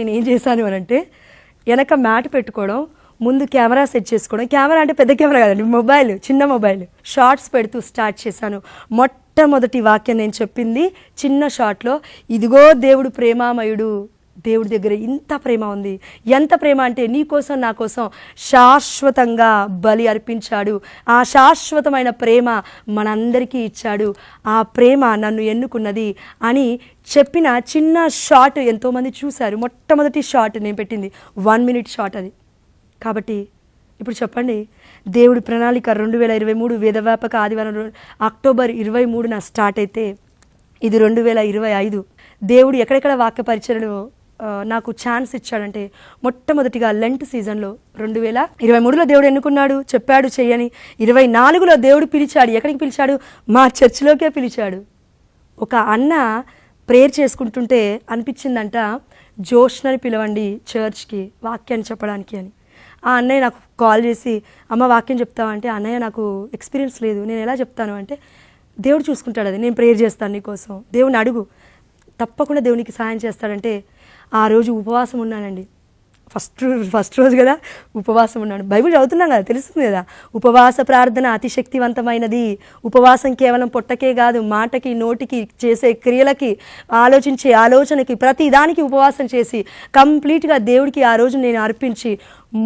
నేను ఏం చేశాను అని అంటే, వెనక మ్యాట్ పెట్టుకోవడం, ముందు కెమెరా సెట్ చేసుకోవడం. కెమెరా అంటే పెద్ద కెమెరా కాదండి, మొబైల్, చిన్న మొబైల్. షార్ట్స్ పెడుతూ స్టార్ట్ చేశాను. మొట్టమొదటి వాక్యం నేను చెప్పింది చిన్న షార్ట్లో, ఇదిగో దేవుడు ప్రేమామయుడు, దేవుడి దగ్గర ఇంత ప్రేమ ఉంది. ఎంత ప్రేమ అంటే నీ కోసం నా కోసం శాశ్వతంగా బలి అర్పించాడు. ఆ శాశ్వతమైన ప్రేమ మనందరికీ ఇచ్చాడు. ఆ ప్రేమ నన్ను ఎన్నుకున్నది అని చెప్పిన చిన్న షార్ట్ ఎంతోమంది చూశారు. మొట్టమొదటి షార్ట్ నేను పెట్టింది 1 minute షార్ట్ అది. కాబట్టి ఇప్పుడు చెప్పండి, దేవుడి ప్రణాళిక 2023 వేదవ్యాపక ఆదివారం అక్టోబర్ 23న స్టార్ట్ అయితే ఇది 2025. దేవుడు ఎక్కడెక్కడ వాక్య పరిచయలు నాకు ఛాన్స్ ఇచ్చాడంటే, మొట్టమొదటిగా లెంట్ సీజన్లో 2023లో దేవుడు ఎన్నుకున్నాడు, చెప్పాడు చెయ్యని. 24లో దేవుడు పిలిచాడు. ఎక్కడికి పిలిచాడు? మా చర్చిలోకే పిలిచాడు. ఒక అన్న ప్రేయర్ చేసుకుంటుంటే అనిపించిందంట, జోష్నని పిలవండి చర్చ్కి వాక్యాన్ని చెప్పడానికి అని. ఆ అన్నయ్య నాకు కాల్ చేసి, అమ్మ వాక్యం చెప్తావా అంటే, అన్నయ్య నాకు ఎక్స్పీరియన్స్ లేదు, నేను ఎలా చెప్తాను అంటే, దేవుడు చూసుకుంటాడు, అది నేను ప్రేయర్ చేస్తాను నీకోసం, దేవుని అడుగు, తప్పకుండా దేవునికి సహాయం చేస్తాడంటే ఆ రోజు ఉపవాసం ఉన్నానండి. ఫస్ట్ రోజు కదా ఉపవాసం ఉన్నాను. బైబిల్ చదువుతున్నాం కదా, తెలుస్తుంది కదా. ఉపవాస ప్రార్థన అతిశక్తివంతమైనది. ఉపవాసం కేవలం పొట్టకే కాదు, మాటకి, నోటికి, చేసే క్రియలకి, ఆలోచించే ఆలోచనకి, ప్రతి దానికి ఉపవాసం చేసి కంప్లీట్గా దేవుడికి ఆ రోజు నేను అర్పించి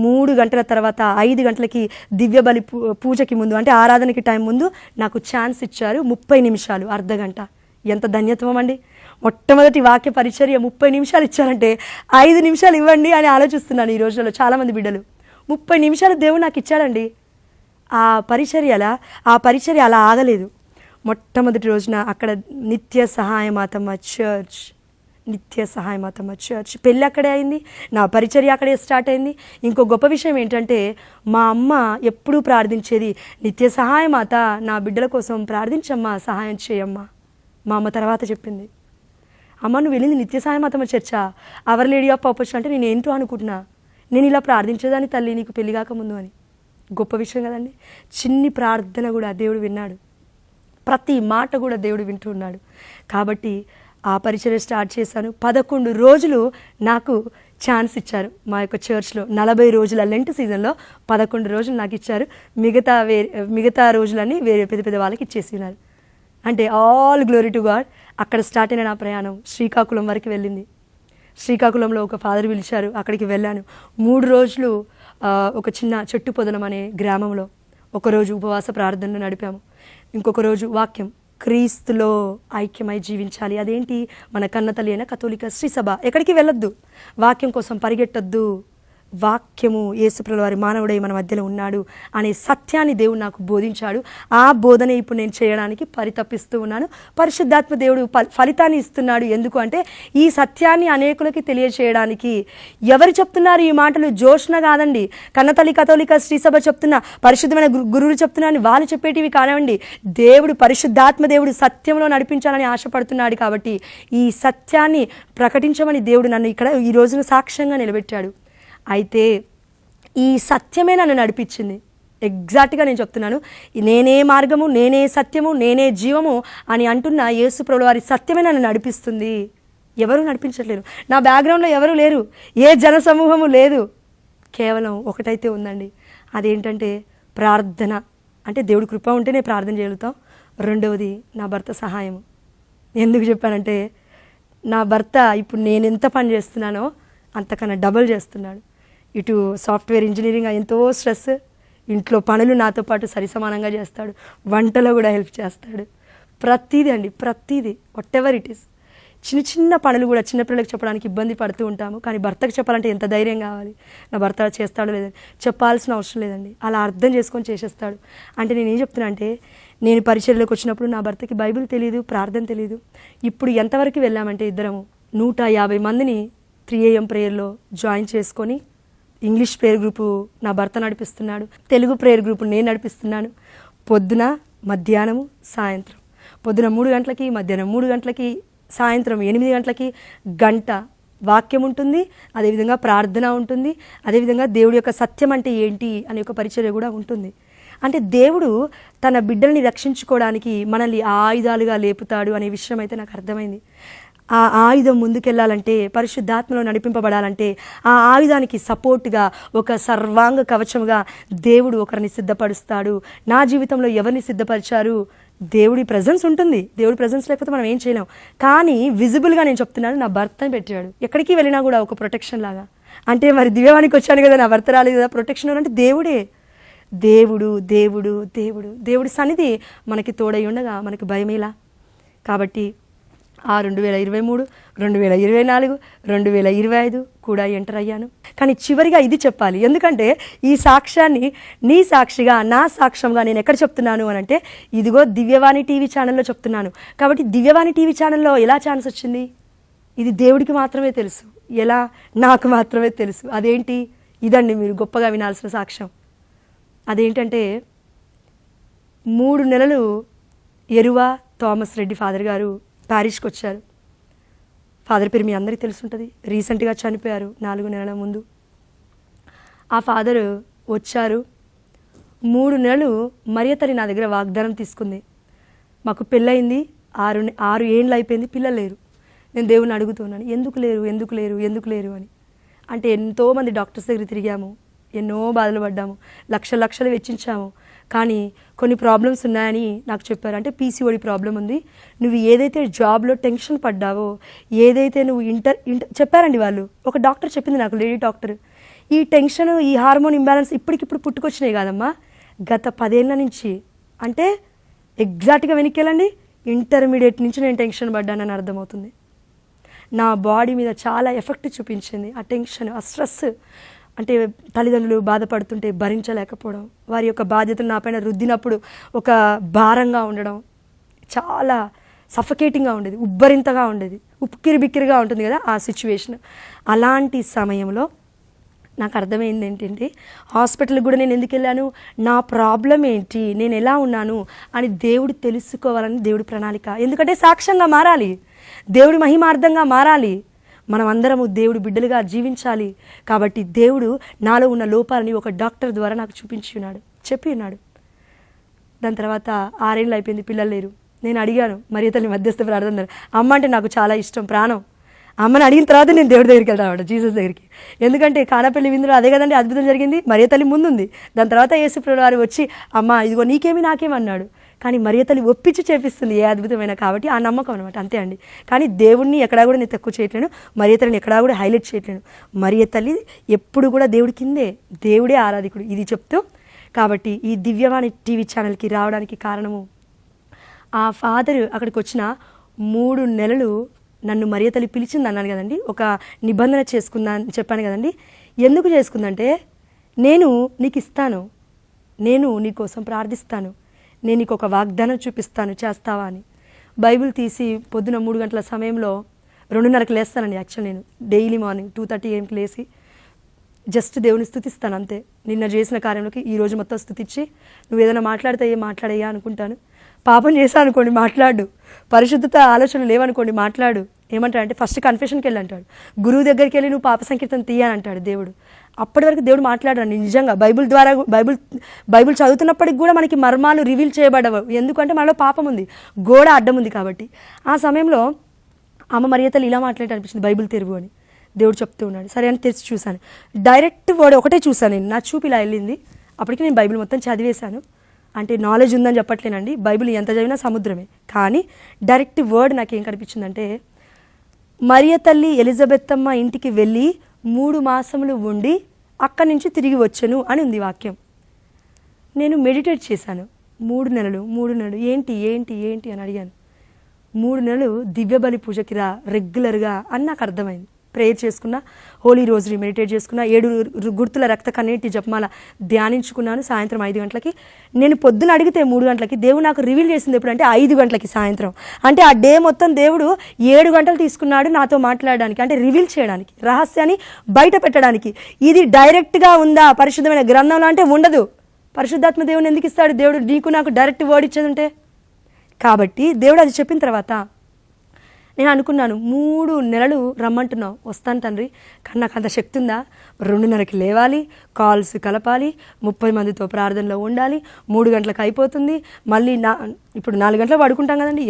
3 గంటల తర్వాత 5 గంటలకి దివ్య బలి పూజకి ముందు, అంటే ఆరాధనకి టైం ముందు నాకు ఛాన్స్ ఇచ్చారు. 30 నిమిషాలు, అర్ధగంట. ఎంత ధన్యత్వం అండి. మొట్టమొదటి వాక్య పరిచర్య 30 నిమిషాలు ఇచ్చారంటే 5 నిమిషాలు ఇవ్వండి అని ఆలోచిస్తున్నాను ఈ రోజుల్లో చాలామంది బిడ్డలు. 30 నిమిషాలు దేవుడు నాకు ఇచ్చాడండి. ఆ పరిచర్య అలా ఆగలేదు. మొట్టమొదటి రోజున అక్కడ నిత్య సహాయమాతమ్మ చర్చ్ పెళ్ళి అక్కడే అయింది, నా పరిచర్య అక్కడే స్టార్ట్ అయింది. ఇంకో గొప్ప విషయం ఏంటంటే, మా అమ్మ ఎప్పుడూ ప్రార్థించేది, నిత్య సహాయమాత నా బిడ్డల కోసం ప్రార్థించమ్మా, సహాయం చేయమ్మా. మా అమ్మ తర్వాత చెప్పింది, అమ్మ నువ్వు వెళ్ళింది నిత్య సాయమాతమ్మ చర్చా, అవర్ లేడీ ఆఫ్ పర్పస్ అంటే నేను ఏంటో అనుకుంటున్నా, నేను ఇలా ప్రార్థించేదాన్ని తల్లి నీకు పెళ్లి కాకముందు అని. గొప్ప విషయం కదండి. చిన్ని ప్రార్థన కూడా దేవుడు విన్నాడు, ప్రతి మాట కూడా దేవుడు వింటూ ఉన్నాడు. కాబట్టి ఆ పరిచర్య స్టార్ట్ చేశాను. 11 రోజులు నాకు ఛాన్స్ ఇచ్చారు మా యొక్క చర్చ్లో. 40 రోజుల లెంట్ సీజన్లో 11 రోజులు నాకు ఇచ్చారు. మిగతా రోజులన్నీ వేరే పెద్ద వాళ్ళకి ఇచ్చేసి ఉన్నారు. అంటే ఆల్ గ్లోరీ టు గాడ్. అక్కడ స్టార్ట్ అయిన నా ప్రయాణం శ్రీకాకుళం వరకు వెళ్ళింది. శ్రీకాకుళంలో ఒక ఫాదర్ పిలిచారు, అక్కడికి వెళ్ళాను. 3 రోజులు ఒక చిన్న చెట్టు పొదనం అనే గ్రామంలో ఒకరోజు ఉపవాస ప్రార్థనలు నడిపాము. ఇంకొక రోజు వాక్యం, క్రీస్తులో ఐక్యమై జీవించాలి. అదేంటి? మన కన్నతల్లి అయిన కథోలిక శ్రీ సభ. ఎక్కడికి వెళ్ళొద్దు, వాక్యం కోసం పరిగెట్టొద్దు. వాక్యము యేసుప్రభుల వారి మానవుడై మన మధ్యలో ఉన్నాడు అనే సత్యాన్ని దేవుడు నాకు బోధించాడు. ఆ బోధన ఇప్పుడు నేను చేయడానికి పరితపిస్తూ ఉన్నాను. పరిశుద్ధాత్మ దేవుడు ఫలితాన్ని ఇస్తున్నాడు. ఎందుకు అంటే ఈ సత్యాన్ని అనేకులకి తెలియచేయడానికి. ఎవరు చెప్తున్నారు ఈ మాటలు? జోష్న కాదండి, కన్నతల్లి కథోలిక శ్రీ సభ చెప్తున్నా, పరిశుద్ధమైన గురువులు చెప్తున్నా అని వాళ్ళు చెప్పేటివి కానివ్వండి. దేవుడు, పరిశుద్ధాత్మ దేవుడు సత్యంలో నడిపించాలని ఆశపడుతున్నాడు. కాబట్టి ఈ సత్యాన్ని ప్రకటించమని దేవుడు నన్ను ఇక్కడ ఈ రోజున సాక్ష్యంగా నిలబెట్టాడు. అయితే ఈ సత్యమే నన్ను నడిపించింది. ఎగ్జాక్ట్గా నేను చెప్తున్నాను, నేనే మార్గము, నేనే సత్యము, నేనే జీవము అని అంటున్న యేసుప్రభుల వారి సత్యమే నన్ను నడిపిస్తుంది. ఎవరు నడిపించట్లేరు. నా బ్యాక్గ్రౌండ్లో ఎవరు లేరు, ఏ జనసమూహము లేదు. కేవలం ఒకటైతే ఉందండి, అదేంటంటే ప్రార్థన. అంటే దేవుడి కృప ఉంటేనే ప్రార్థన చేయగలుగుతాం. రెండవది నా భర్త సహాయం. ఎందుకు చెప్పానంటే, నా భర్త ఇప్పుడు నేను ఎంత పని చేస్తున్నానో అంతకన్నా డబల్ చేస్తున్నాడు. ఇటు సాఫ్ట్వేర్ ఇంజనీరింగ్ ఎంతో స్ట్రెస్, ఇంట్లో పనులు నాతో పాటు సరిసమానంగా చేస్తాడు, వంటలో కూడా హెల్ప్ చేస్తాడు. ప్రతిదీ అండి, ప్రతిదీ, వాట్ ఎవర్ ఇట్ ఈస్. చిన్న పనులు కూడా చిన్నపిల్లలకు చెప్పడానికి ఇబ్బంది పడుతూ ఉంటాము. కానీ భర్తకు చెప్పాలంటే ఎంత ధైర్యం కావాలి. నా భర్త చేస్తాడో లేదని చెప్పాల్సిన అవసరం లేదండి, అలా అర్థం చేసుకొని చేసేస్తాడు. అంటే నేనేం చెప్తున్నా అంటే, నేను పరిచర్యలోకి వచ్చినప్పుడు నా భర్తకి బైబిల్ తెలియదు, ప్రార్థన తెలియదు. ఇప్పుడు ఎంతవరకు వెళ్ళామంటే ఇద్దరము 150 మందిని 3 AM ప్రేయర్లో జాయిన్ చేసుకొని, ఇంగ్లీష్ ప్రేయర్ గ్రూపు నా భర్త నడిపిస్తున్నాడు, తెలుగు ప్రేయర్ గ్రూపు నేను నడిపిస్తున్నాను. పొద్దున, మధ్యాహ్నము, సాయంత్రం. పొద్దున 3 గంటలకి, మధ్యాహ్నం 3 గంటలకి, సాయంత్రం 8 గంటలకి గంట వాక్యం ఉంటుంది, అదేవిధంగా ప్రార్థన ఉంటుంది, అదేవిధంగా దేవుడి యొక్క సత్యం అంటే ఏంటి అనే ఒక పరిచర్య కూడా ఉంటుంది. అంటే దేవుడు తన బిడ్డల్ని రక్షించుకోవడానికి మనల్ని ఆయుధాలుగా లేపుతాడు అనే విషయం అయితే నాకు అర్థమైంది. ఆ ఆయుధం ముందుకెళ్ళాలంటే, పరిశుద్ధాత్మలో నడిపింపబడాలంటే, ఆ ఆయుధానికి సపోర్ట్గా ఒక సర్వాంగ కవచముగా దేవుడు ఒకరిని సిద్ధపరుస్తాడు. నా జీవితంలో ఎవరిని సిద్ధపరిచారు? దేవుడి ప్రజెన్స్ ఉంటుంది. దేవుడి ప్రజెన్స్ లేకపోతే మనం ఏం చేయలేం. కానీ విజిబుల్గా నేను చెప్తున్నాను, నా భర్తని పెట్టాడు. ఎక్కడికి వెళ్ళినా కూడా ఒక ప్రొటెక్షన్ లాగా. అంటే మరి దివ్యవానికి వచ్చాను కదా, నా భర్త రాలేదు కదా, ప్రొటెక్షన్ అంటే దేవుడే. దేవుడు దేవుడు దేవుడు దేవుడి సన్నిధి మనకి తోడై ఉండగా మనకి భయమేలా? కాబట్టి ఆ 2023, 2024, 2025 కూడా ఎంటర్ అయ్యాను. కానీ చివరిగా ఇది చెప్పాలి, ఎందుకంటే ఈ సాక్ష్యాన్ని నీ సాక్షిగా, నా సాక్ష్యంగా నేను ఎక్కడ చెప్తున్నాను అని అంటే, ఇదిగో దివ్యవాణి టీవీ ఛానల్లో చెప్తున్నాను. కాబట్టి దివ్యవాణి టీవీ ఛానల్లో ఎలా ఛాన్స్ వచ్చింది? ఇది దేవుడికి మాత్రమే తెలుసు. ఎలా? నాకు మాత్రమే తెలుసు. అదేంటి? ఇదండి మీరు గొప్పగా వినాల్సిన సాక్ష్యం. అదేంటంటే 3 నెలలు ఎరువ థామస్ రెడ్డి ఫాదర్ గారు ప్యారిష్కి వచ్చారు. ఫాదర్ పేరు మీ అందరికీ తెలుసుంటుంది. రీసెంట్గా చనిపోయారు 4 నెలల ముందు. ఆ ఫాదర్ వచ్చారు. 3 నెలలు మరియతల్లి నా దగ్గర వాగ్దానం తీసుకుంది. మాకు పెళ్ళయింది, 6 ఏళ్ళు అయిపోయింది, పిల్లలు లేరు. నేను దేవుని అడుగుతున్నాను, ఎందుకు లేరు ఎందుకు లేరు ఎందుకు లేరు అని. అంటే ఎంతోమంది డాక్టర్స్ దగ్గర తిరిగాము, ఎన్నో బాధలు పడ్డాము, లక్షలు వెచ్చించాము. కానీ కొన్ని ప్రాబ్లమ్స్ ఉన్నాయని నాకు చెప్పారు. అంటే పీసీఓడి ప్రాబ్లం ఉంది, నువ్వు ఏదైతే జాబ్లో టెన్షన్ పడ్డావో, ఏదైతే నువ్వు ఇంటర్ చెప్పారండి వాళ్ళు. ఒక డాక్టర్ చెప్పింది నాకు, లేడీ డాక్టర్, ఈ టెన్షన్, ఈ హార్మోన్ ఇంబ్యాలెన్స్ ఇప్పటికిప్పుడు పుట్టుకొచ్చినాయి కాదమ్మా, గత 10 ఏళ్ళ నుంచి. అంటే ఎగ్జాక్ట్గా వెనక్కెళ్ళండి, ఇంటర్మీడియట్ నుంచి నేను టెన్షన్ పడ్డానని అర్థమవుతుంది. నా బాడీ మీద చాలా ఎఫెక్ట్ చూపించింది ఆ టెన్షన్, ఆ స్ట్రెస్. అంటే తల్లిదండ్రులు బాధపడుతుంటే భరించలేకపోవడం, వారి యొక్క బాధ్యతలు నా పైన రుద్దినప్పుడు ఒక భారంగా ఉండడం, చాలా సఫకేటింగ్గా ఉండేది, ఉబ్బరింతగా ఉండేది, ఉక్కిరి బిక్కిరిగా ఉంటుంది కదా ఆ సిచ్యువేషన్. అలాంటి సమయంలో నాకు అర్థమైంది ఏంటంటే, హాస్పిటల్కి కూడా నేను ఎందుకు వెళ్ళాను, నా ప్రాబ్లం ఏంటి, నేను ఎలా ఉన్నాను అని దేవుడు తెలుసుకోవాలని దేవుడి ప్రణాళిక. ఎందుకంటే సాక్ష్యంగా మారాలి, దేవుడి మహిమార్థంగా మారాలి, మనం అందరము దేవుడి బిడ్డలుగా జీవించాలి. కాబట్టి దేవుడు నాలో ఉన్న లోపాలని ఒక డాక్టర్ ద్వారా నాకు చూపించి ఉన్నాడు, చెప్పి ఉన్నాడు. దాని తర్వాత 6 ఏళ్ళు అయిపోయింది, పిల్లలు లేరు. నేను అడిగాను మరియతల్లి మధ్యస్థ ప్రార్థన, అమ్మ అంటే నాకు చాలా ఇష్టం, ప్రాణం. అమ్మని అడిగిన తర్వాత నేను దేవుడి దగ్గరికి వెళ్తాను, జీసస్ దగ్గరికి. ఎందుకంటే కానాపల్లి విందులో అదే కదండి అద్భుతం జరిగింది, మరియతల్లి ముందుంది. దాని తర్వాత యేసుప్రభువు వారు వచ్చి, అమ్మ ఇదిగో నీకేమి నాకేమి అన్నాడు. కానీ మరియతల్లి ఒప్పించి చేపిస్తుంది, ఏ అద్భుతమైన. కాబట్టి ఆ నమ్మకం అనమాట, అంతే అండి. కానీ దేవుడిని ఎక్కడా కూడా నేను తక్కువ చేయట్లేను, మరియతల్లిని ఎక్కడా కూడా హైలైట్ చేయట్లేను. మరియతల్లి ఎప్పుడు కూడా దేవుడి కిందే, దేవుడే ఆరాధికుడు, ఇది చెప్తూ. కాబట్టి ఈ దివ్యవాణి టీవీ ఛానల్కి రావడానికి కారణము, ఆ ఫాదర్ అక్కడికి వచ్చిన 3 నెలలు నన్ను మరియతల్లి పిలిచింది అన్నాను కదండి, ఒక నిబంధన చేసుకుందా అని చెప్పాను కదండి. ఎందుకు చేసుకుందంటే, నేను నీకు ఇస్తాను, నేను నీకోసం ప్రార్థిస్తాను, నేను నీకు ఒక వాగ్దానం చూపిస్తాను, చేస్తావా అని. బైబిల్ తీసి పొద్దున 3 గంటల సమయంలో 2:30కి లేస్తానండి. యాక్చువల్ నేను డైలీ మార్నింగ్ 2:30 AM లేసి జస్ట్ దేవుని స్తుతిస్తాను అంతే. నిన్న చేసిన కార్యంలోకి ఈరోజు మొత్తం స్తుతించి, నువ్వు ఏదైనా మాట్లాడితే మాట్లాడయ్యా అనుకుంటాను. పాపం చేశా అనుకోండి మాట్లాడు, పరిశుద్ధత ఆలోచనలు లేవనుకోండి మాట్లాడు. ఏమంటాడంటే ఫస్ట్ కన్ఫెషన్కి వెళ్ళి అంటాడు, గురువు దగ్గరికి వెళ్ళి నువ్వు పాప సంకీర్తన తీయనంటాడు దేవుడు. అప్పటి వరకు దేవుడు మాట్లాడాడు నిజంగా. బైబిల్ ద్వారా బైబిల్ చదువుతున్నప్పటికి కూడా మనకి మర్మాలు రివీల్ చేయబడవు, ఎందుకంటే మనలో పాపం ఉంది, గోడ అడ్డం ఉంది. కాబట్టి ఆ సమయంలో అమ్మ మరియతల్లి ఇలా మాట్లాడే అనిపించింది, బైబిల్ తెరువు అని దేవుడు చెప్తూ ఉన్నాడు. సరే అని తెరిచి చూశాను, డైరెక్ట్ వర్డ్ ఒకటే చూశాను నేను, నా చూపు ఇలా వెళ్ళింది. అప్పటికి నేను బైబిల్ మొత్తం చదివేశాను. అంటే నాలెడ్జ్ ఉందని చెప్పట్లేనండి, బైబిల్ ఎంత చదివినా సముద్రమే. కానీ డైరెక్ట్ వర్డ్ నాకేం కనిపించిందంటే, మరియతల్లి ఎలిజబెత్తమ్మ ఇంటికి వెళ్ళి 3 మాసములు ఉండి అక్కడి నుంచి తిరిగి వచ్చాను అని ఉంది వాక్యం. నేను మెడిటేట్ చేశాను 3 నెలలు ఏంటి ఏంటి ఏంటి అని అడిగాను. 3 నెలలు దివ్య బలి పూజకి రా రెగ్యులర్గా అని నాకు అర్థమైంది. ప్రేయర్ చేసుకున్నా, హోలీ రోజరీ మెడిటేట్ చేసుకున్నా, 7 గుర్తుల రక్త కన్నీటి జపమాల ధ్యానించుకున్నాను. సాయంత్రం 5 గంటలకి, నేను పొద్దున అడిగితే 3 గంటలకి, దేవుడు నాకు రివీల్ చేసింది ఎప్పుడంటే 5 గంటలకి సాయంత్రం. అంటే ఆ డే మొత్తం దేవుడు 7 గంటలు తీసుకున్నాడు నాతో మాట్లాడడానికి, అంటే రివీల్ చేయడానికి, రహస్యాన్ని బయట పెట్టడానికి. ఇది డైరెక్ట్గా ఉందా పరిశుద్ధమైన గ్రంథంలో అంటే ఉండదు. పరిశుద్ధాత్మ దేవుని ఎందుకు ఇస్తాడు దేవుడు నీకు నాకు డైరెక్ట్ వర్డ్ ఇచ్చేది ఉంటే? కాబట్టి దేవుడు అది చెప్పిన తర్వాత నేను అనుకున్నాను 3 నెలలు రమ్మంటున్నావు, వస్తాను తండ్రి, కానీ నాకు అంత శక్తి ఉందా? 2:30కి లేవాలి, కాల్స్ కలపాలి, 30 మందితో ప్రార్థనలో ఉండాలి, 3 గంటలకు అయిపోతుంది, మళ్ళీ ఇప్పుడు 4 గంటలకు పడుకుంటాం కదండి.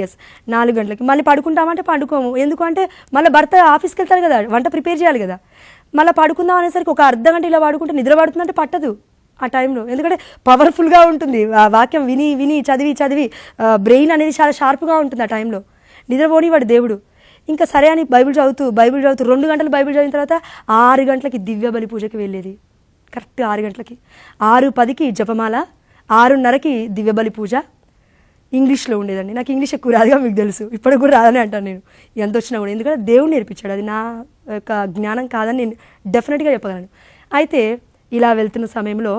4 గంటలకి మళ్ళీ పడుకుంటామంటే పడుకోము. ఎందుకంటే మళ్ళీ భర్త ఆఫీస్కి వెళ్తారు కదా, వంట ప్రిపేర్ చేయాలి కదా. మళ్ళీ పడుకుందాం అనేసరికి ఒక అర్ధ గంట ఇలా పడుకుంటే నిద్ర పడుతుందంటే పట్టదు ఆ టైంలో. ఎందుకంటే పవర్ఫుల్గా ఉంటుంది ఆ వాక్యం, విని విని చదివి చదివి బ్రెయిన్ అనేది చాలా షార్ప్గా ఉంటుంది ఆ టైంలో. నిద్రపోనివాడు దేవుడు. ఇంకా సరే అని బైబిల్ చదువుతూ 2 గంటలు బైబిల్ చదివిన తర్వాత 6 గంటలకి దివ్య బలి పూజకి వెళ్ళేది. కరెక్ట్ 6 గంటలకి. 6:10కి జపమాల, 6:30కి దివ్య బలి పూజ. ఇంగ్లీష్లో ఉండేదండి. నాకు ఇంగ్లీష్ ఎక్కువ రాదుగా, మీకు తెలుసు, ఇప్పటికి కూడా రాదని అంటాను నేను ఎంత వచ్చినా కూడా. ఎందుకంటే దేవుడు నేర్పించాడు, అది నా యొక్క జ్ఞానం కాదని నేను డెఫినెట్గా చెప్పగలను. అయితే ఇలా వెళ్తున్న సమయంలో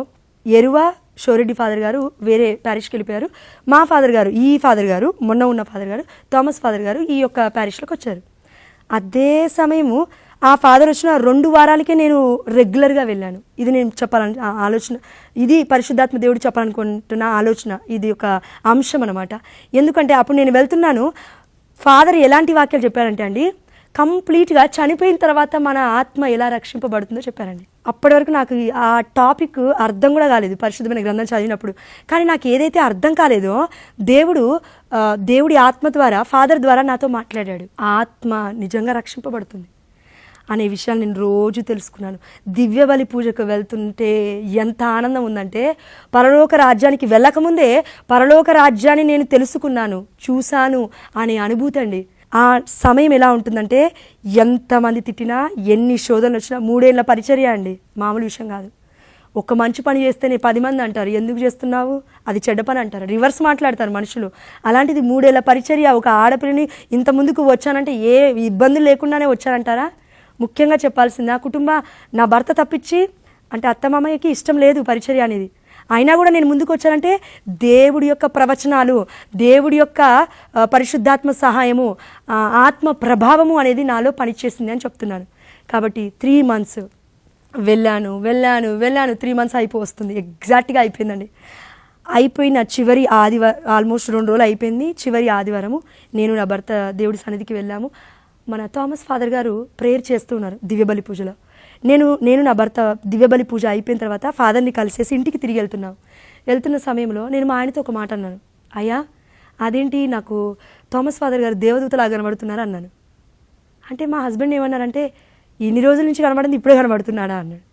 ఎరువ షోరెడ్డి ఫాదర్ గారు వేరే ప్యారిష్కి వెళ్ళిపోయారు. మా ఫాదర్ గారు, ఈ ఫాదర్ గారు, మొన్న ఉన్న ఫాదర్ గారు, థామస్ ఫాదర్ గారు ఈ యొక్క ప్యారిష్లోకి వచ్చారు. అదే సమయము ఆ ఫాదర్ వచ్చిన 2 వారాలకే నేను రెగ్యులర్గా వెళ్ళాను. ఇది నేను చెప్పాలని ఆలోచన, ఇది పరిశుద్ధాత్మ దేవుడు చెప్పాలనుకుంటున్న ఆలోచన, ఇది ఒక అంశం అన్నమాట. ఎందుకంటే అప్పుడు నేను వెళ్తున్నాను, ఫాదర్ ఎలాంటి వాక్యాలు చెప్పారంటే అండి, కంప్లీట్గా చనిపోయిన తర్వాత మన ఆత్మ ఎలా రక్షింపబడుతుందో చెప్పారండి. అప్పటి వరకు నాకు ఆ టాపిక్ అర్థం కూడా కాలేదు పరిశుద్ధమైన గ్రంథం చదివినప్పుడు. కానీ నాకు ఏదైతే అర్థం కాలేదో దేవుడి ఆత్మ ద్వారా, ఫాదర్ ద్వారా నాతో మాట్లాడాడు. ఆ ఆత్మ నిజంగా రక్షింపబడుతుంది అనే విషయాలు నేను రోజు తెలుసుకున్నాను. దివ్య బలి పూజకు వెళ్తుంటే ఎంత ఆనందం ఉందంటే, పరలోక రాజ్యానికి వెళ్ళకముందే పరలోక రాజ్యాన్ని నేను తెలుసుకున్నాను, చూశాను అనే అనుభూతి అండి. ఆ సమయం ఎలా ఉంటుందంటే, ఎంతమంది తిట్టినా, ఎన్ని శోధనలు వచ్చినా, 3 ఏళ్ల పరిచర్య అండి, మామూలు విషయం కాదు. ఒక మంచి పని చేస్తేనే 10 మంది అంటారు, ఎందుకు చేస్తున్నావు, అది చెడ్డ పని అంటారు, రివర్స్ మాట్లాడతారు మనుషులు. అలాంటిది 3 ఏళ్ల పరిచర్య, ఒక ఆడపిల్లని ఇంత ముందుకు వచ్చానంటే ఏ ఇబ్బందులు లేకుండానే వచ్చానంటారా? ముఖ్యంగా చెప్పాల్సింది, నా భర్త తప్పించి, అంటే అత్తమామయ్యకి ఇష్టం లేదు పరిచర్య అనేది, అయినా కూడా నేను ముందుకు వచ్చానంటే దేవుడి యొక్క ప్రవచనాలు, దేవుడి యొక్క పరిశుద్ధాత్మ సహాయము, ఆత్మ ప్రభావము అనేది నాలో పనిచేసింది అని చెప్తున్నాను. కాబట్టి 3 months వెళ్ళాను. 3 months అయిపోతుంది, ఎగ్జాక్ట్గా అయిపోయిందండి. అయిపోయిన చివరి ఆదివారం, ఆల్మోస్ట్ 2 రోజులు అయిపోయింది. చివరి ఆదివారము నేను నా భర్త దేవుడి సన్నిధికి వెళ్ళాము. మన థామస్ ఫాదర్ గారు ప్రేయర్ చేస్తూ ఉన్నారు దివ్యబలి పూజలో. నేను నా భర్త దివ్యబలి పూజ అయిపోయిన తర్వాత ఫాదర్ని కలిసేసి ఇంటికి తిరిగి వెళ్తున్న సమయంలో నేను మా ఆయనతో ఒక మాట అన్నాను, అయ్యా అదేంటి నాకు థామస్ ఫాదర్ గారు దేవదూతలాగా కనబడుతున్నారు అన్నాను. అంటే మా హస్బెండ్ ఏమన్నారంటే, ఇన్ని రోజుల నుంచి కనబడింది ఇప్పుడే కనబడుతున్నాడా అన్నాడు.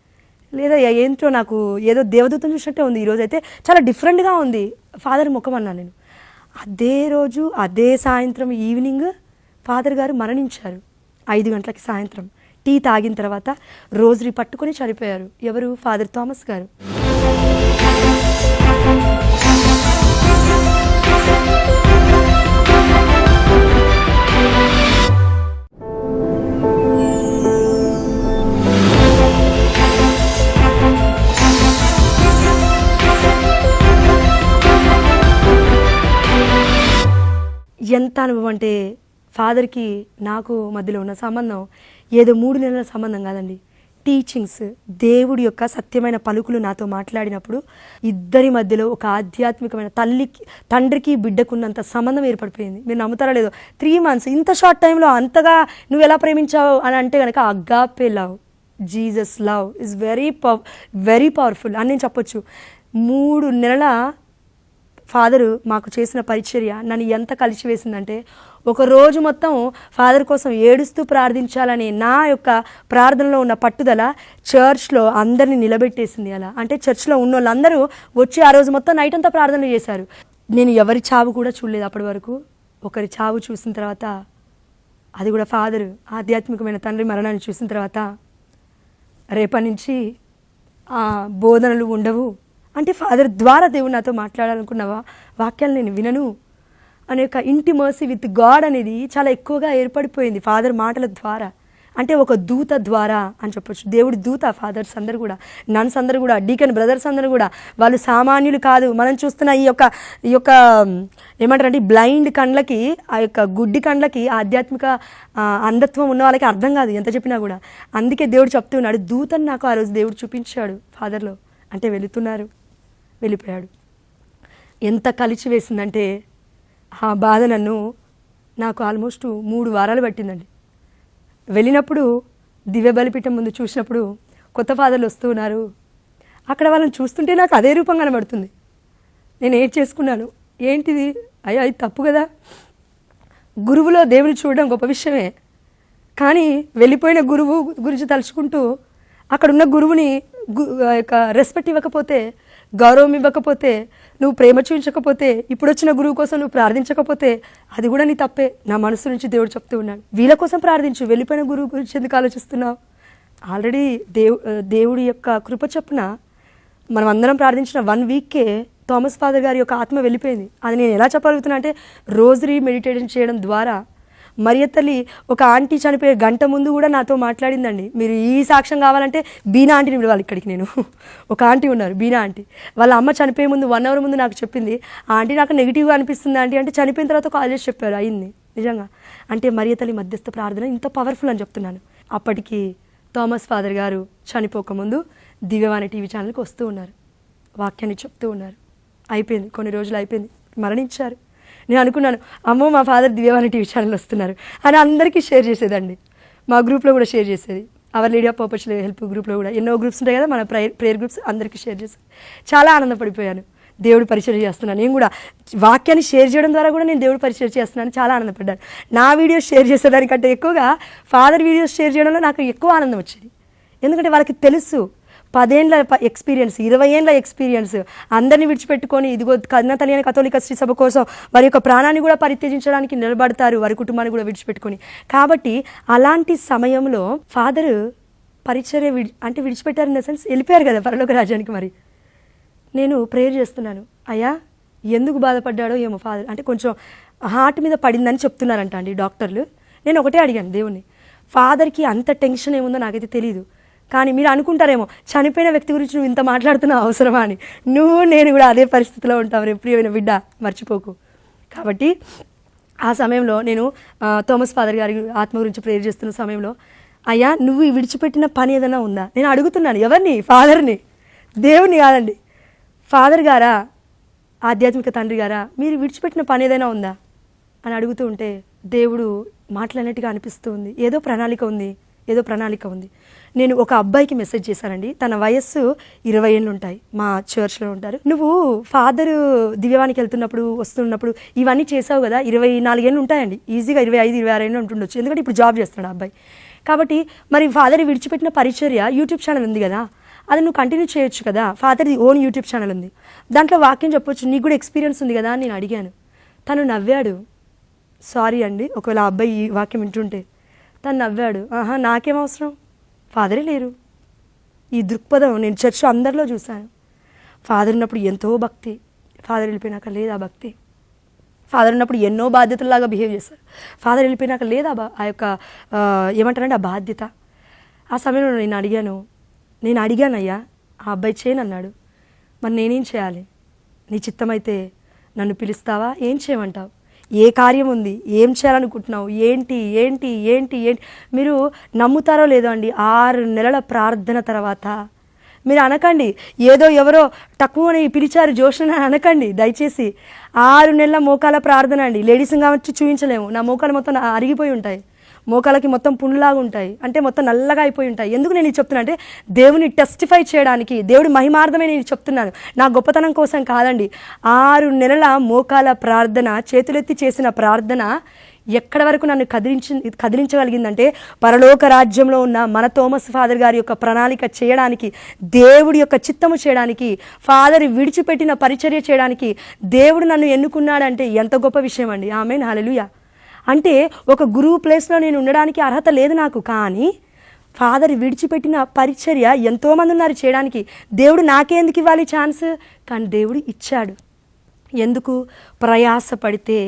లేదా ఏంటో నాకు ఏదో దేవదూతను చూసినట్టే ఉంది, ఈరోజైతే చాలా డిఫరెంట్గా ఉంది ఫాదర్ ముఖం అన్నాను నేను. అదే రోజు అదే సాయంత్రం ఈవినింగ్ ఫాదర్ గారు మరణించారు. 5 గంటలకి సాయంత్రం టీ తాగిన తర్వాత రోజరీ పట్టుకొని చనిపోయారు. ఎవరు? ఫాదర్ థామస్ గారు. ఎంత అనుభవం అంటే, ఫాదర్కి నాకు మధ్యలో ఉన్న సంబంధం ఏదో 3 నెలల సంబంధం కాదండి. టీచింగ్స్, దేవుడి యొక్క సత్యమైన పలుకులు నాతో మాట్లాడినప్పుడు ఇద్దరి మధ్యలో ఒక ఆధ్యాత్మికమైన తండ్రికి బిడ్డకున్నంత సంబంధం ఏర్పడిపోయింది. మీరు నమ్ముతారా లేదో, 3 months ఇంత షార్ట్ టైంలో అంతగా నువ్వు ఎలా ప్రేమించావు అని అంటే కనుక, agape love, Jesus love is very powerful అని నేను చెప్పొచ్చు. 3 నెలల ఫాదరు మాకు చేసిన పరిచర్య నన్ను ఎంత కలిసివేసిందంటే, ఒక రోజు మొత్తం ఫాదర్ కోసం ఏడుస్తూ ప్రార్థించాలని నా యొక్క ప్రార్థనలో ఉన్న పట్టుదల చర్చ్లో అందరినీ నిలబెట్టేసింది. అలా అంటే చర్చ్లో ఉన్న వాళ్ళందరూ వచ్చి ఆ రోజు మొత్తం నైట్ అంతా ప్రార్థనలు చేశారు. నేను ఎవరి చావు కూడా చూడలేదు అప్పటి వరకు. ఒకరి చావు చూసిన తర్వాత, అది కూడా ఫాదరు ఆధ్యాత్మికమైన తండ్రి మరణాన్ని చూసిన తర్వాత, రేపటి నుంచి బోధనలు ఉండవు అంటే ఫాదర్ ద్వారా దేవుడు నాతో మాట్లాడాలనుకున్న వాక్యాలు నేను వినను అనే ఒక ఇంటిమర్సీ విత్ గాడ్ అనేది చాలా ఎక్కువగా ఏర్పడిపోయింది ఫాదర్ మాటల ద్వారా. అంటే ఒక దూత ద్వారా అని చెప్పొచ్చు. దేవుడి దూత ఫాదర్స్ అందరూ కూడా, నన్స్ అందరూ కూడా, డీకన్ బ్రదర్స్ అందరూ కూడా, వాళ్ళు సామాన్యులు కాదు. మనం చూస్తున్న ఈ యొక్క ఏమంటారంటే బ్లైండ్ కండ్లకి, ఆ యొక్క గుడ్డి కండ్లకి ఆధ్యాత్మిక అంధత్వం ఉన్న వాళ్ళకి అర్థం కాదు ఎంత చెప్పినా కూడా. అందుకే దేవుడు చెప్తూ ఉన్నాడు, దూతను నాకు ఆ రోజు దేవుడు చూపించాడు ఫాదర్లో. అంటే వెళ్ళిపోయాడు. ఎంత కలిసి వేసిందంటే, ఆ బాధ నన్ను నాకు ఆల్మోస్ట్ 3 వారాలు పట్టిందండి. వెళ్ళినప్పుడు దివ్య బలిపీఠం ముందు చూసినప్పుడు కొత్త ఫాదర్లు వస్తూ ఉన్నారు. అక్కడ వాళ్ళని చూస్తుంటే నాకు అదే రూపం కనబడుతుంది. నేను ఏం చేసుకున్నాను, ఏంటిది, అయ్యా ఇది తప్పు కదా. గురువులో దేవుని చూడడం గొప్ప విషయమే, కానీ వెళ్ళిపోయిన గురువు గురించి తలుచుకుంటూ అక్కడున్న గురువుని యొక్క రెస్పెక్ట్ ఇవ్వకపోతే, గౌరవం ఇవ్వకపోతే, నువ్వు ప్రేమ చూపించకపోతే, ఇప్పుడు వచ్చిన గురువు కోసం నువ్వు ప్రార్థించకపోతే అది కూడా నీ తప్పే. నా మనసు నుంచి దేవుడు చెప్తూ ఉన్నాడు, వీళ్ళ కోసం ప్రార్థించు, వెళ్ళిపోయిన గురువు గురించి ఎందుకు ఆలోచిస్తున్నావు. ఆల్రెడీ దేవుడి యొక్క కృప చొప్పున మనం అందరం ప్రార్థించిన 1 వీక్కే థామస్ ఫాదర్ గారి యొక్క ఆత్మ వెళ్ళిపోయింది. అది నేను ఎలా చెప్పగలుగుతున్నా అంటే రోజరీ మెడిటేషన్ చేయడం ద్వారా. మరియ తల్లి ఒక ఆంటీ చనిపోయే గంట ముందు కూడా నాతో మాట్లాడిందండి. మీరు ఈ సాక్ష్యం కావాలంటే బీనా ఆంటీని పిలవాలి ఇక్కడికి. నేను ఒక ఆంటీ ఉన్నారు, బీనా ఆంటీ. వాళ్ళ అమ్మ చనిపోయే ముందు 1 అవర్ ముందు నాకు చెప్పింది, ఆంటీ నాకు నెగిటివ్గా అనిపిస్తుంది ఆంటీ అంటే, చనిపోయిన తర్వాత కాల్ చేసి చెప్పారు అయింది. నిజంగా అంటే మరియ తల్లి మధ్యస్థ ప్రార్థన ఇంత పవర్ఫుల్ అని చెప్తున్నాను. అప్పటికి థామస్ ఫాదర్ గారు చనిపోకముందు దివ్యవాణి టీవీ ఛానల్కి వస్తూ ఉన్నారు, వాక్యాన్ని చెప్తూ ఉన్నారు. అయిపోయింది, కొన్ని రోజులు అయిపోయింది, మరణించారు. నేను అనుకున్నాను, అమ్మో మా ఫాదర్ దివ్యవాణి టీవీ ఛానల్ వస్తున్నారు అని అందరికీ షేర్ చేసేదండి. మా గ్రూప్లో కూడా షేర్ చేసేది, our lady of purpose help గ్రూప్లో కూడా ఎన్నో గ్రూప్స్ ఉంటాయి కదా, మన ప్రేయర్ గ్రూప్స్, అందరికీ షేర్ చేసేది. చాలా ఆనందపడిపోయాను. దేవుడు పరిచయం చేస్తున్నాను, నేను కూడా వాక్యాన్ని షేర్ చేయడం ద్వారా కూడా నేను దేవుడు పరిచయం చేస్తున్నాను, చాలా ఆనందపడ్డాను. నా వీడియోస్ షేర్ చేసేదానికంటే ఎక్కువగా ఫాదర్ వీడియోస్ షేర్ చేయడంలో నాకు ఎక్కువ ఆనందం వచ్చేది. ఎందుకంటే వాళ్ళకి తెలుసు 10 ఏళ్ళ ఎక్స్పీరియన్స్, 20 ఏళ్ళ ఎక్స్పీరియన్స్, అందరినీ విడిచిపెట్టుకొని ఇదిగో కన్న తల్లి అని కథోలిక శ్రీ సభ కోసం వారి యొక్క ప్రాణాన్ని కూడా పరిత్యజించడానికి నిలబడతారు, వారి కుటుంబాన్ని కూడా విడిచిపెట్టుకొని. కాబట్టి అలాంటి సమయంలో ఫాదర్ పరిచర్య అంటే విడిచిపెట్టారు ఇన్ ద సెన్స్ వెళ్ళిపోయారు కదా పరలోక రాజ్యానికి. మరి నేను ప్రేయర్ చేస్తున్నాను, అయ్యా ఎందుకు బాధపడ్డాడో ఏమో ఫాదర్, అంటే కొంచెం హార్ట్ మీద పడిందని చెప్తున్నారంట అండి డాక్టర్లు. నేను ఒకటే అడిగాను దేవుణ్ణి, ఫాదర్కి అంత టెన్షన్ ఏముందో నాకైతే తెలియదు, కానీ మీరు అనుకుంటారేమో చనిపోయిన వ్యక్తి గురించి నువ్వు ఇంత మాట్లాడుతున్నావు అవసరమా అని. నువ్వు నేను కూడా అదే పరిస్థితిలో ఉంటావు రేపు, ప్రియమైన బిడ్డ మర్చిపోకు. కాబట్టి ఆ సమయంలో నేను థామస్ ఫాదర్ గారి ఆత్మ గురించి ప్రేయర్ చేస్తున్న సమయంలో, అయ్యా నువ్వు విడిచిపెట్టిన పని ఏదైనా ఉందా, నేను అడుగుతున్నాను. ఎవరిని? ఫాదర్ని, దేవుని కాదండి. ఫాదర్ గారా, ఆధ్యాత్మిక తండ్రి గారా, మీరు విడిచిపెట్టిన పని ఏదైనా ఉందా అని అడుగుతూ ఉంటే దేవుడు మాట్లాడినట్టుగా అనిపిస్తూ ఉంది. ఏదో ప్రణాళిక ఉంది. నేను ఒక అబ్బాయికి మెసేజ్ చేశానండి, తన వయస్సు 20 ఏళ్ళు ఉంటాయి, మా చర్చ్లో ఉంటారు. నువ్వు ఫాదర్ దివ్యవానికి వెళ్తున్నప్పుడు వస్తున్నప్పుడు ఇవన్నీ చేసావు కదా, 24 ఏళ్ళు ఉంటాయండి, ఈజీగా 25, 26 ఏళ్ళు ఉంటుండొచ్చు, ఎందుకంటే ఇప్పుడు జాబ్ చేస్తున్నాడు ఆ అబ్బాయి. కాబట్టి మరి ఫాదర్ విడిచిపెట్టిన పరిచర్య యూట్యూబ్ ఛానల్ ఉంది కదా, అది నువ్వు కంటిన్యూ చేయొచ్చు కదా, ఫాదర్ది ఓన్ యూట్యూబ్ ఛానల్ ఉంది, దాంట్లో వాక్యం చెప్పొచ్చు, నీకు కూడా ఎక్స్పీరియన్స్ ఉంది కదా అని నేను అడిగాను. తను నవ్వాడు. సారీ అండి, ఒకవేళ ఆ అబ్బాయి ఈ వాక్యం వింటుంటే. తను నవ్వాడు, ఆహా నాకేం అవసరం, ఫాదరే లేరు. ఈ దృక్పథం నేను చర్చ్ అందరిలో చూశాను. ఫాదర్ ఉన్నప్పుడు ఎంతో భక్తి, ఫాదర్ వెళ్ళిపోయినాక లేదా భక్తి. ఫాదర్ ఉన్నప్పుడు ఎన్నో బాధ్యతలాగా బిహేవ్ చేస్తారు, ఫాదర్ వెళ్ళిపోయినాక లేదా ఆ యొక్క ఏమంటారంటే ఆ బాధ్యత. ఆ సమయంలో నేను అడిగాను అయ్యా, ఆ అబ్బాయి చేయను అన్నాడు. మరి నేనేం చేయాలి? నీ చిత్తమైతే నన్ను పిలుస్తావా, ఏం చేయమంటావు, ఏ కార్యం ఉంది, ఏం చేయాలనుకుంటున్నావు, ఏంటి. మీరు నమ్ముతారో లేదో అండి, 6 నెలల ప్రార్థన తర్వాత మీరు అనకండి ఏదో ఎవరో తక్కువని పిలిచారు జోషన్ అని అనకండి దయచేసి. 6 నెలల మోకాల ప్రార్థన అండి. లేడీస్ కాబట్టి చూపించలేము, నా మోకాలు మొత్తం అరిగిపోయి ఉంటాయి, మోకాలకి మొత్తం పుండ్లాగా ఉంటాయి, అంటే మొత్తం నల్లగా అయిపోయి ఉంటాయి. ఎందుకు నేను ఇది చెప్తున్నా అంటే దేవుని టెస్టిఫై చేయడానికి, దేవుడి మహిమార్థమే నేను చెప్తున్నాను, నా గొప్పతనం కోసం కాదండి. 6 నెలల మోకాల ప్రార్థన, చేతులెత్తి చేసిన ప్రార్థన ఎక్కడి వరకు నన్ను కదిలించగలిగిందంటే పరలోక రాజ్యంలో ఉన్న మన థామస్ ఫాదర్ గారి యొక్క ప్రణాళిక చేయడానికి, దేవుడి యొక్క చిత్తము చేయడానికి, ఫాదర్ విడిచిపెట్టిన పరిచర్య చేయడానికి దేవుడు నన్ను ఎన్నుకున్నాడంటే ఎంత గొప్ప విషయం అండి. ఆమేన్, హల్లెలూయా. అంటే ఒక గురువు ప్లేస్లో నేను ఉండడానికి అర్హత లేదు నాకు, కానీ ఫాదర్ విడిచిపెట్టిన పరిచర్య ఎంతోమంది ఉన్నారు చేయడానికి. దేవుడు నాకేందుకు ఇవ్వాలి ఛాన్స్, కానీ దేవుడు ఇచ్చాడు. ఎందుకు? ప్రయాసపడితే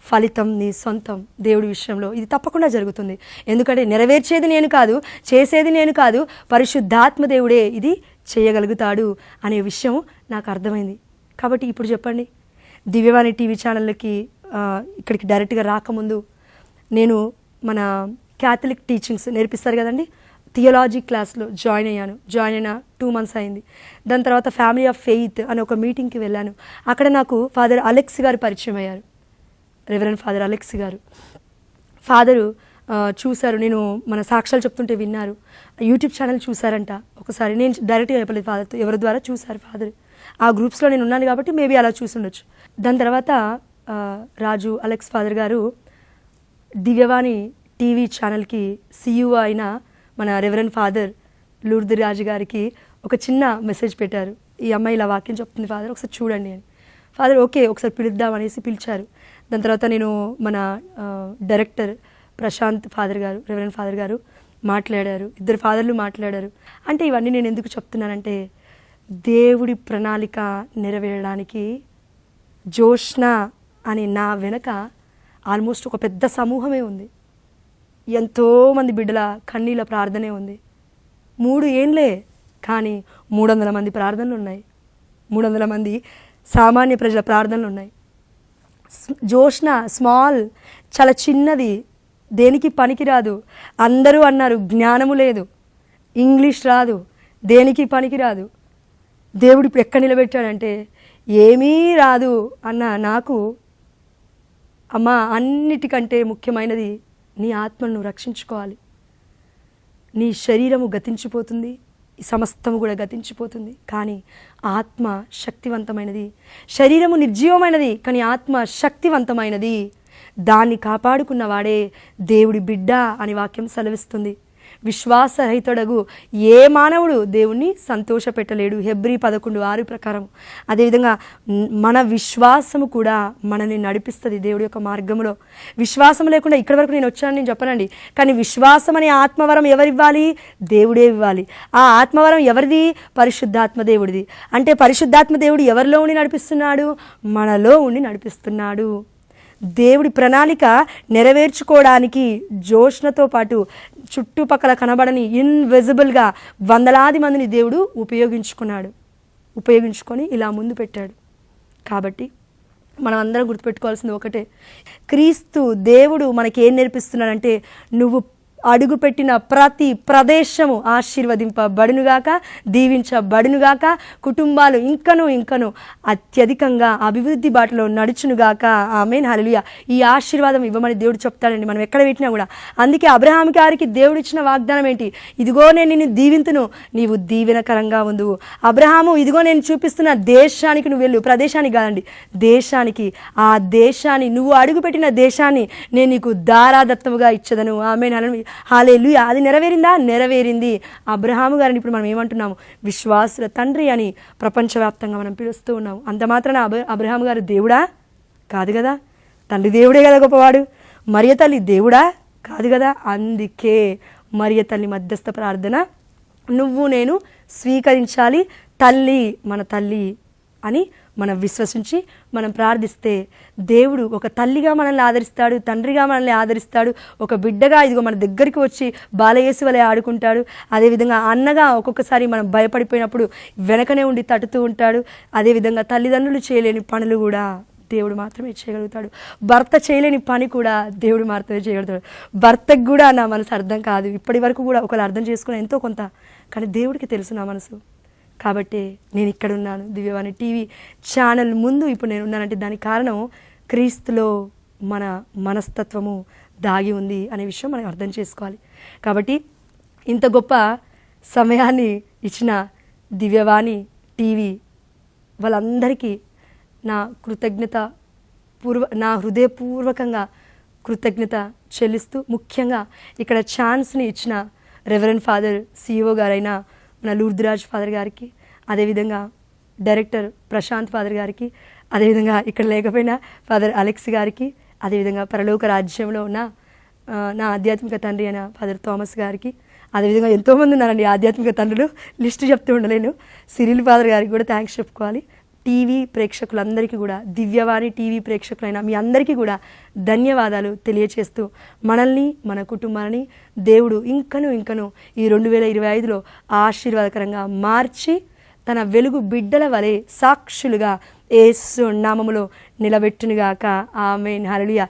ఫలితం నీ సొంతం. దేవుడి విషయంలో ఇది తప్పకుండా జరుగుతుంది. ఎందుకంటే నెరవేర్చేది నేను కాదు, చేసేది నేను కాదు, పరిశుద్ధాత్మ దేవుడే ఇది చేయగలుగుతాడు అనే విషయం నాకు అర్థమైంది. కాబట్టి ఇప్పుడు చెప్పండి, దివ్యవాణి టీవీ ఛానళ్ళకి ఇక్కడికి డైరెక్ట్గా రాకముందు నేను మన క్యాథలిక్ టీచింగ్స్ నేర్పిస్తారు కదండి, థియాలజీ క్లాస్లో జాయిన్ అయిన 2 months అయింది. దాని తర్వాత ఫ్యామిలీ ఆఫ్ ఫెయిత్ అనే ఒక మీటింగ్కి వెళ్ళాను. అక్కడ నాకు ఫాదర్ అలెక్స్ గారు పరిచయం అయ్యారు. రెవరెండ్ ఫాదర్ అలెక్స్ గారు. ఫాదరు చూశారు, నేను మన సాక్ష్యాలు చెప్తుంటే విన్నారు, యూట్యూబ్ ఛానల్ చూశారంట ఒకసారి. నేను డైరెక్ట్గా చెప్పలేదు ఫాదర్తో, ఎవరి ద్వారా చూశారు ఫాదర్. ఆ గ్రూప్స్లో నేను ఉన్నాను కాబట్టి మేబీ అలా చూసుండొచ్చు. దాని తర్వాత రాజు అలెక్స్ ఫాదర్ గారు దివ్యవాణి టీవీ ఛానల్కి CEO అయిన మన రెవరెండ్ ఫాదర్ లూర్ది రాజు గారికి ఒక చిన్న మెసేజ్ పెట్టారు. ఈ అమ్మాయి ఇలా వాక్యం చెప్తుంది ఫాదర్, ఒకసారి చూడండి అని. ఫాదర్ ఓకే ఒకసారి పిలుద్దాం అనేసి పిలిచారు. దాని తర్వాత నేను మన డైరెక్టర్ ప్రశాంత్ ఫాదర్ గారు, రెవరెండ్ ఫాదర్ గారు మాట్లాడారు, ఇద్దరు ఫాదర్లు మాట్లాడారు. అంటే ఇవన్నీ నేను ఎందుకు చెప్తున్నానంటే, దేవుడి ప్రణాళిక నెరవేరడానికి జోష్న అనే నా వెనక ఆల్మోస్ట్ ఒక పెద్ద సమూహమే ఉంది. ఎంతోమంది బిడ్డల కన్నీళ్ళ ప్రార్థనే ఉంది. 3 ఏండ్లే కానీ 300 మంది ప్రార్థనలు ఉన్నాయి, 300 మంది సామాన్య ప్రజల ప్రార్థనలు ఉన్నాయి. జోష్న స్మాల్, చాలా చిన్నది, దేనికి పనికిరాదు. అందరూ అన్నారు జ్ఞానము లేదు, ఇంగ్లీష్ రాదు, దేనికి పనికిరాదు. దేవుడు ఇప్పుడు ఎక్కడ నిలబెట్టాడంటే, ఏమీ రాదు అన్న నాకు, అమ్మా అన్నిటికంటే ముఖ్యమైనది నీ ఆత్మను రక్షించుకోవాలి. నీ శరీరము గతించిపోతుంది, ఈ సమస్తము కూడా గతించిపోతుంది, కానీ ఆత్మ శక్తివంతమైనది. శరీరము నిర్జీవమైనది కానీ ఆత్మ శక్తివంతమైనది. దాన్ని కాపాడుకున్నవాడే దేవుడి బిడ్డ అని వాక్యం సెలవిస్తుంది. విశ్వాసరహితుడగు ఏ మానవుడు దేవుణ్ణి సంతోషపెట్టలేడు, హెబ్రీ 11:6 ప్రకారం. అదేవిధంగా మన విశ్వాసము కూడా మనల్ని నడిపిస్తుంది దేవుడి యొక్క మార్గంలో. విశ్వాసం లేకుండా ఇక్కడి వరకు నేను వచ్చానని నేను చెప్పనండి, కానీ విశ్వాసం అనే ఆత్మవరం ఎవరివ్వాలి? దేవుడే ఇవ్వాలి. ఆ ఆత్మవరం ఎవరిది? పరిశుద్ధాత్మ దేవుడిది. అంటే పరిశుద్ధాత్మ దేవుడు ఎవరిలో ఉండి నడిపిస్తున్నాడు? మనలో ఉండి నడిపిస్తున్నాడు. దేవుడి ప్రణాళిక నెరవేర్చుకోవడానికి జోష్నతో పాటు చుట్టుపక్కల కనబడని ఇన్విజిబుల్గా వందలాది మందిని దేవుడు ఉపయోగించుకొని ఇలా ముందు పెట్టాడు. కాబట్టి మనం అందరం గుర్తుపెట్టుకోవాల్సింది ఒకటే, క్రీస్తు దేవుడు మనకి ఏం నేర్పిస్తున్నాడంటే, నువ్వు అడుగుపెట్టిన ప్రతి ప్రదేశము ఆశీర్వదింపబడునుగాక, దీవించబడునుగాక, కుటుంబాలు ఇంకను అత్యధికంగా అభివృద్ధి బాటలో నడుచునుగాక. ఆమేన్, హల్లెలూయా. ఈ ఆశీర్వాదం ఇవ్వమని దేవుడు చెప్తాడండి మనం ఎక్కడ పెట్టినా కూడా. అందుకే అబ్రహాము గారికి దేవుడు ఇచ్చిన వాగ్దానం ఏంటి? ఇదిగో నేను నిన్ను దీవింతును, నీవు దీవెనకరంగా ఉందువు. అబ్రహాము ఇదిగో నేను చూపిస్తున్న దేశానికి నువ్వు వెళ్ళు, ప్రదేశానికి కాదండి, దేశానికి. ఆ దేశాన్ని, నువ్వు అడుగుపెట్టిన దేశాన్ని నేను నీకు దారాదత్తముగా ఇచ్చదను. ఆమేన్, హల్లెలూయా. అది నెరవేరిందా? నెరవేరింది. అబ్రహాము గారిని ఇప్పుడు మనం ఏమంటున్నాము? విశ్వాసుల తండ్రి అని ప్రపంచవ్యాప్తంగా మనం పిలుస్తూ ఉన్నాము. అంత మాత్రాన అబ్రహాము గారు దేవుడా? కాదు కదా. తండ్రి దేవుడే కదా గొప్పవాడు. మరియ తల్లి దేవుడా? కాదు కదా. అందుకే మరియ తల్లి మధ్యస్థ ప్రార్థన నువ్వు నేను స్వీకరించాలి. తల్లి, మన తల్లి అని మనం విశ్వసించి మనం ప్రార్థిస్తే దేవుడు ఒక తల్లిగా మనల్ని ఆదరిస్తాడు, తండ్రిగా మనల్ని ఆదరిస్తాడు, ఒక బిడ్డగా ఇదిగో మన దగ్గరికి వచ్చి బాలయేసు వలె ఆడుకుంటాడు. అదేవిధంగా అన్నగా ఒక్కొక్కసారి మనం భయపడిపోయినప్పుడు వెనకనే ఉండి తట్టుతూ ఉంటాడు. అదేవిధంగా తల్లిదండ్రులు చేయలేని పనులు కూడా దేవుడు మాత్రమే చేయగలుగుతాడు. భర్త చేయలేని పని కూడా దేవుడు మాత్రమే చేయగలుగుతాడు. భర్తకు కూడా నా మనసు అర్థం కాదు, ఇప్పటి వరకు కూడా ఒకరు అర్థం చేసుకున్న ఎంతో కొంత, కానీ దేవుడికి తెలుసు నా మనసు. కాబట్టి నేను ఇక్కడ ఉన్నాను, దివ్యవాణి టీవీ ఛానల్ ముందు ఇప్పుడు నేను ఉన్నానంటే దానికి కారణం క్రీస్తులో మన మనస్తత్వము దాగి ఉంది అనే విషయం మనం అర్థం చేసుకోవాలి. కాబట్టి ఇంత గొప్ప సమయాన్ని ఇచ్చిన దివ్యవాణి టీవీ వాళ్ళందరికీ నా హృదయపూర్వకంగా కృతజ్ఞత చెల్లిస్తూ, ముఖ్యంగా ఇక్కడ ఛాన్స్ని ఇచ్చిన రెవరెండ్ ఫాదర్ CEO గారైన మన లూర్దిరాజ్ ఫాదర్ గారికి, అదేవిధంగా డైరెక్టర్ ప్రశాంత్ ఫాదర్ గారికి, అదేవిధంగా ఇక్కడ లేకపోయినా ఫాదర్ అలెక్స్ గారికి, అదేవిధంగా పరలోక రాజ్యంలో ఉన్న నా ఆధ్యాత్మిక తండ్రి అయిన ఫాదర్ థామస్ గారికి, అదేవిధంగా ఎంతోమంది ఉన్నారండి ఆధ్యాత్మిక తండ్రులు, లిస్టు చెప్తూ ఉండలేను. సిరిల్ ఫాదర్ గారికి కూడా థ్యాంక్స్ చెప్పుకోవాలి. టీవీ ప్రేక్షకులందరికీ కూడా, దివ్యవాణి టీవీ ప్రేక్షకులైన మీ అందరికీ కూడా ధన్యవాదాలు తెలియచేస్తూ, మనల్ని మన కుటుంబాలని దేవుడు ఇంకను ఈ 2025లో ఆశీర్వాదకరంగా మార్చి తన వెలుగు బిడ్డల వలె సాక్షులుగా యేసు నామములో నిలబెట్టునుగాక. ఆమేన్, హల్లెలూయా.